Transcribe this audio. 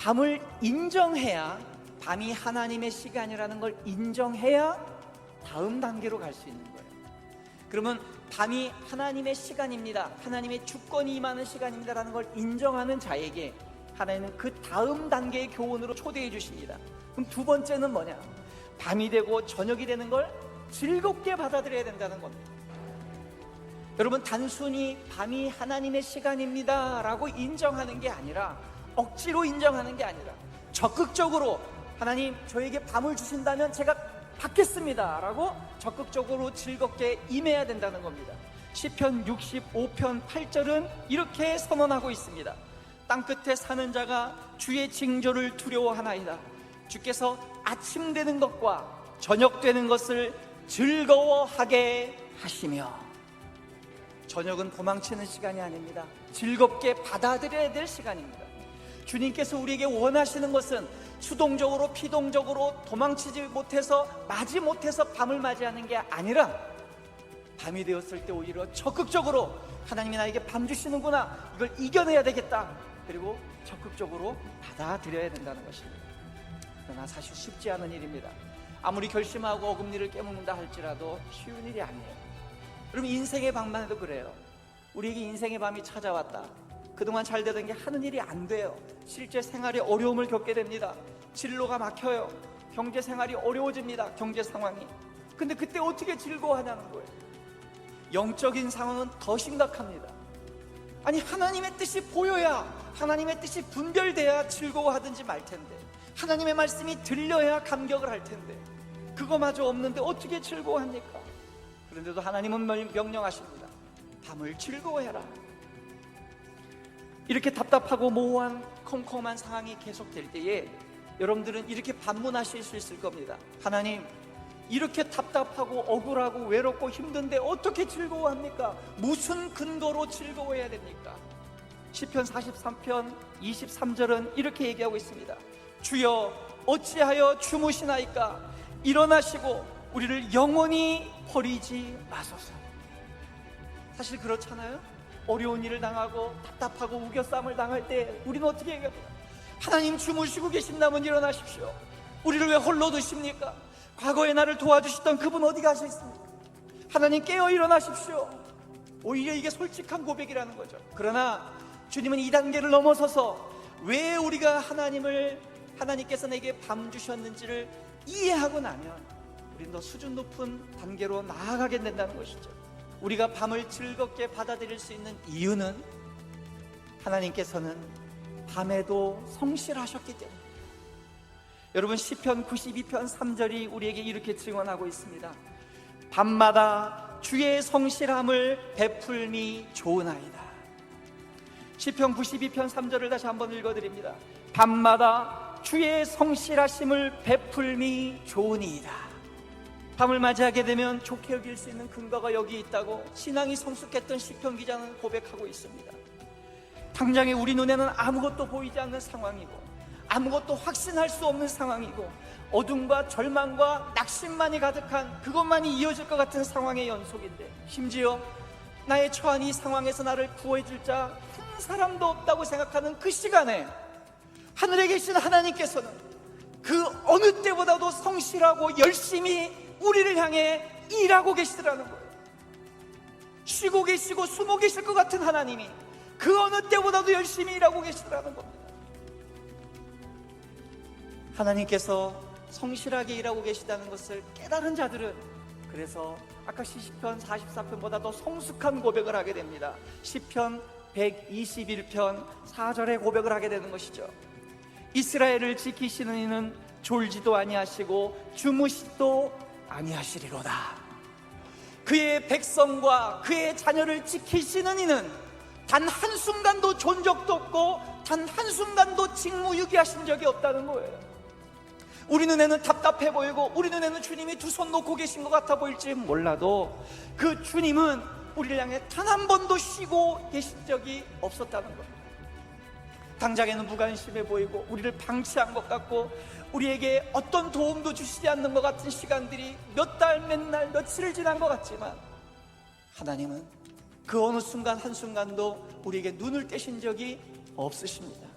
밤을 인정해야, 밤이 하나님의 시간이라는 걸 인정해야 다음 단계로 갈 수 있는 거예요. 그러면 밤이 하나님의 시간입니다, 하나님의 주권이 임하는 시간입니다라는 걸 인정하는 자에게 하나님은 그 다음 단계의 교훈으로 초대해 주십니다. 그럼 두 번째는 뭐냐? 밤이 되고 저녁이 되는 걸 즐겁게 받아들여야 된다는 겁니다. 여러분, 단순히 밤이 하나님의 시간입니다 라고 인정하는 게 아니라, 억지로 인정하는 게 아니라 적극적으로 하나님 저에게 밤을 주신다면 제가 받겠습니다 라고 적극적으로 즐겁게 임해야 된다는 겁니다. 시편 65편 8절은 이렇게 선언하고 있습니다. 땅끝에 사는 자가 주의 징조를 두려워하나이다. 주께서 아침 되는 것과 저녁 되는 것을 즐거워하게 하시며. 저녁은 도망치는 시간이 아닙니다. 즐겁게 받아들여야 될 시간입니다. 주님께서 우리에게 원하시는 것은 수동적으로 피동적으로 도망치지 못해서 맞이 못해서 밤을 맞이하는 게 아니라, 밤이 되었을 때 오히려 적극적으로 하나님이 나에게 밤 주시는구나, 이걸 이겨내야 되겠다, 그리고 적극적으로 받아들여야 된다는 것입니다. 그러나 사실 쉽지 않은 일입니다. 아무리 결심하고 어금니를 깨먹는다 할지라도 쉬운 일이 아니에요. 여러분, 인생의 밤만 해도 그래요. 우리에게 인생의 밤이 찾아왔다, 그동안 잘 되던 게 하는 일이 안 돼요. 실제 생활에 어려움을 겪게 됩니다. 진로가 막혀요. 경제 생활이 어려워집니다. 경제 상황이. 근데 그때 어떻게 즐거워하냐는 거예요. 영적인 상황은 더 심각합니다. 아니, 하나님의 뜻이 보여야, 하나님의 뜻이 분별돼야 즐거워하든지 말 텐데, 하나님의 말씀이 들려야 감격을 할 텐데, 그거마저 없는데 어떻게 즐거워합니까? 그런데도 하나님은 명령하십니다. 밤을 즐거워해라. 이렇게 답답하고 모호한 컴컴한 상황이 계속될 때에 여러분들은 이렇게 반문하실 수 있을 겁니다. 하나님, 이렇게 답답하고 억울하고 외롭고 힘든데 어떻게 즐거워합니까? 무슨 근거로 즐거워해야 됩니까? 시편 43편 23절은 이렇게 얘기하고 있습니다. 주여, 어찌하여 주무시나이까? 일어나시고 우리를 영원히 버리지 마소서. 사실 그렇잖아요. 어려운 일을 당하고 답답하고 우겨싸움을 당할 때 우리는 어떻게 얘기해요? 하나님, 주무시고 계신다면 일어나십시오. 우리를 왜 홀로 두십니까? 과거에 나를 도와주시던 그분 어디 가셨습니까? 하나님, 깨어 일어나십시오. 오히려 이게 솔직한 고백이라는 거죠. 그러나 주님은 이 단계를 넘어서서 왜 우리가 하나님께서 내게 밤 주셨는지를 이해하고 나면 우리는 더 수준 높은 단계로 나아가게 된다는 것이죠. 우리가 밤을 즐겁게 받아들일 수 있는 이유는 하나님께서는 밤에도 성실하셨기 때문에. 여러분, 시편 92편 3절이 우리에게 이렇게 증언하고 있습니다. 밤마다 주의 성실함을 베풀미 좋으나이다. 시편 92편 3절을 다시 한번 읽어드립니다. 밤마다 주의 성실하심을 베풀미 좋으니이다. 밤을 맞이하게 되면 좋게 여길 수 있는 근거가 여기 있다고 신앙이 성숙했던 시편 기자는 고백하고 있습니다. 당장에 우리 눈에는 아무것도 보이지 않는 상황이고, 아무것도 확신할 수 없는 상황이고, 어둠과 절망과 낙심만이 가득한, 그것만이 이어질 것 같은 상황의 연속인데, 심지어 나의 처한 이 상황에서 나를 구해줄 자 한 사람도 없다고 생각하는 그 시간에 하늘에 계신 하나님께서는 그 어느 때보다도 성실하고 열심히 우리를 향해 일하고 계시더라는 거예요. 쉬고 계시고 숨어 계실 것 같은 하나님이 그 어느 때보다도 열심히 일하고 계시더라는 겁니다. 하나님께서 성실하게 일하고 계시다는 것을 깨달은 자들은 그래서 아까 시편 44편보다 더 성숙한 고백을 하게 됩니다. 시편 121편 4절의 고백을 하게 되는 것이죠. 이스라엘을 지키시는 이는 졸지도 아니하시고 주무시도 아니하시리로다. 그의 백성과 그의 자녀를 지키시는 이는 단 한순간도 존 적도 없고 단 한순간도 직무유기하신 적이 없다는 거예요. 우리 눈에는 답답해 보이고 우리 눈에는 주님이 두 손 놓고 계신 것 같아 보일지 몰라도 그 주님은 우리를 향해 단 한 번도 쉬고 계신 적이 없었다는 겁니다. 당장에는 무관심해 보이고 우리를 방치한 것 같고 우리에게 어떤 도움도 주시지 않는 것 같은 시간들이 몇 달, 몇 날, 며칠을 지난 것 같지만 하나님은 그 어느 순간 한순간도 우리에게 눈을 떼신 적이 없으십니다.